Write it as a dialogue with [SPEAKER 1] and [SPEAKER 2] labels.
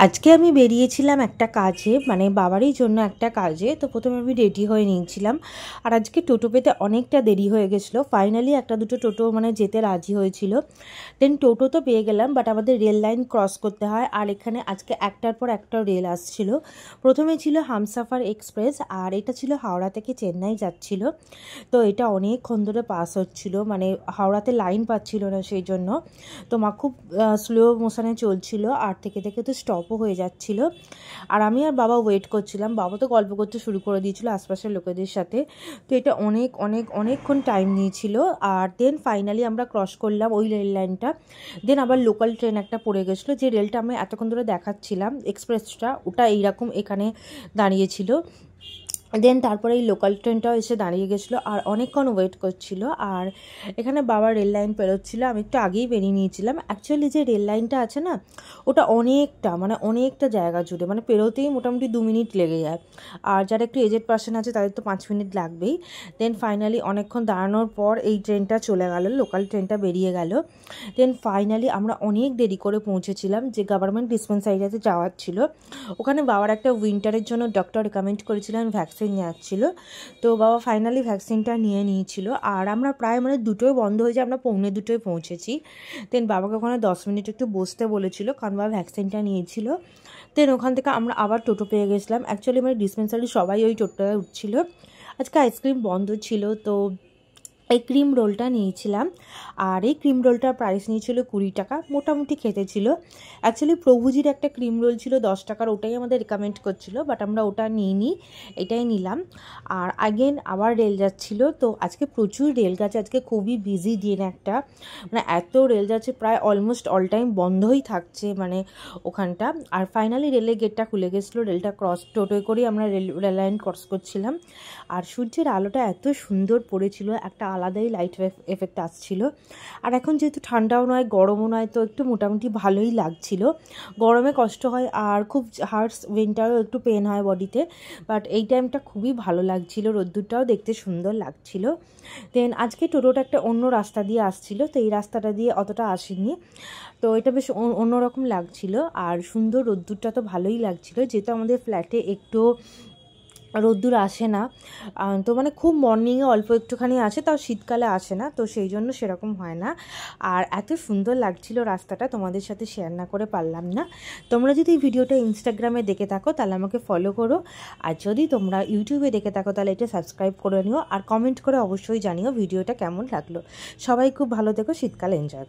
[SPEAKER 1] আজকে আমি বেরিয়েছিলাম একটা কাজে, মানে বাবারই জন্য একটা কাজে। তো প্রথমে আমি রেডি হয়ে নিয়েছিলাম, আর আজকে টোটো পেতে অনেকটা দেরি হয়ে গেছিলো। ফাইনালি একটা দুটো টোটো মানে যেতে রাজি হয়েছিল। দেন টোটো তো পেয়ে গেলাম, বাট আমাদের রেল লাইন ক্রস করতে হয়। আর এখানে আজকে একটার পর একটা রেল আসছিল। প্রথমে ছিল হামসাফার এক্সপ্রেস, আর এটা ছিল হাওড়া থেকে চেন্নাই যাচ্ছিল। তো এটা অনেকক্ষণ ধরে পাস হচ্ছিল, মানে হাওড়াতে লাইন পাচ্ছিল না সেই জন্য। তো মা খুব স্লো মোশনে চলছিল, আর থেকে থেকে তো স্টপও হয়ে যাচ্ছিল। আর আমি আর বাবা ওয়েট করছিলাম। বাবা তো গল্প করতে শুরু করে দিয়েছিল আশপাশের লোকেদের সাথে। তো এটা অনেকক্ষণ টাইম নিয়েছিল। আর দেন ফাইনালি আমরা ক্রস করলাম ওই রেল লাইনটা। দেন আবার লোকাল ট্রেন একটা পড়ে গেছিলো, যে রেলটা আমি এতক্ষণ ধরে দেখাচ্ছিলাম এক্সপ্রেসটা, ওটা এইরকম এখানে দাঁড়িয়েছিল। দেন তারপরে এই লোকাল ট্রেনটাও এসে দাঁড়িয়ে গেছিলো, আর অনেকক্ষণ ওয়েট করছিল। আর এখানে বাবা রেল লাইন পেরোচ্ছিলো, আমি একটু আগেই বেরিয়ে নিয়েছিলাম। অ্যাকচুয়ালি যে রেল লাইনটা আছে না, ওটা অনেকটা জায়গা জুড়ে, মানে পেরোতেই মোটামুটি 2 মিনিট লেগে যায়। আর যারা একটু এজেড পার্সন আছে তাদের তো 5 মিনিট লাগবেই। দেন ফাইনালি অনেকক্ষণ দাঁড়ানোর পর এই ট্রেনটা চলে গেল, লোকাল ট্রেনটা বেরিয়ে গেল। দেন ফাইনালি আমরা অনেক দেরি করে পৌঁছেছিলাম, যে গভর্নমেন্ট ডিসপেন্সারিতে যাওয়ার ছিল। ওখানে বাবার একটা উইন্টারের জন্য ডক্টর রেকমেন্ড করেছিলেন ভ্যাকসিন যাচ্ছিল। তো বাবা ফাইনালি ভ্যাকসিনটা নিয়েছিল। আর আমরা প্রায় মানে 2টোয় বন্ধ হয়ে যায়, আমরা 1:45 পৌঁছেছি। দেন বাবাকে ওখানে 10 মিনিট একটু বসতে বলেছিল, কারণ বাবা ভ্যাকসিনটা নিয়েছিল। দেন ওখান থেকে আমরা আবার টোটো পেয়ে গেছিলাম। অ্যাকচুয়ালি মানে ডিসপেন্সারি সবাই ওই টোটোটায় উঠছিল। আজকে আইসক্রিম বন্ধ ছিল, তো এই ক্রিম রোলটা নিয়েছিলাম। আর এই ক্রিম রোলটার প্রাইস নিয়েছিল 20 টাকা, মোটামুটি খেতে ছিল। অ্যাকচুয়ালি প্রভুজির একটা ক্রিম রোল ছিল 10 টাকার, ওটাই আমাদের রেকমেন্ড করছিল, বাট আমরা ওটা নিইনি, এটাই নিলাম। আর আবার রেল যাচ্ছিলো। তো আজকে প্রচুর রেল গেছে, আজকে খুবই বিজি দিন একটা, মানে এত রেল যাচ্ছে, প্রায় অলমোস্ট অল টাইম বন্ধই থাকছে মানে ওখানটা। আর ফাইনালি রেলের গেটটা খুলে গেছিলো, রেলটা টোটোয় করেই আমরা রেল লাইন ক্রস করছিলাম। আর সূর্যের আলোটা এত সুন্দর পড়েছিল, একটা আলাদাই লাইট এফেক্ট আসছিল। আর এখন যেহেতু ঠান্ডাও নয় গরমও নয়, তো একটু মোটামুটি ভালোই লাগছিল। গরমে কষ্ট হয়, আর খুব হার্স উইন্টারও একটু পেন হয় বডিতে, বাট এই টাইমটা খুবই ভালো লাগছিল, রোদ্দুরটাও দেখতে সুন্দর লাগছিল। দেন আজকে টোটোটা একটা অন্য রাস্তা দিয়ে আসছিল, তো এই রাস্তাটা দিয়ে অতটা আসেনি, তো এটা বেশ অন্যরকম লাগছিল। আর সুন্দর রোদ্দুরটা তো ভালোই লাগছিল, যেহেতু আমাদের ফ্ল্যাটে একটু রোদ্দুর আসে না। তো মানে খুব মর্নিংয়ে অল্প একটুখানি আসে, তাও শীতকালে আসে না, তো সেই জন্য সেরকম হয় না। আর এত সুন্দর লাগছিল রাস্তাটা, তোমাদের সাথে শেয়ার না করে পারলাম না। তোমরা যদি এই ভিডিওটা ইনস্টাগ্রামে দেখে থাকো তাহলে আমাকে ফলো করো, আর যদি তোমরা ইউটিউবে দেখে থাকো তাহলে এটা সাবস্ক্রাইব করে নিও, আর কমেন্ট করে অবশ্যই জানিও ভিডিওটা কেমন লাগলো। সবাই খুব ভালো থেকো, শীতকাল এনজয়।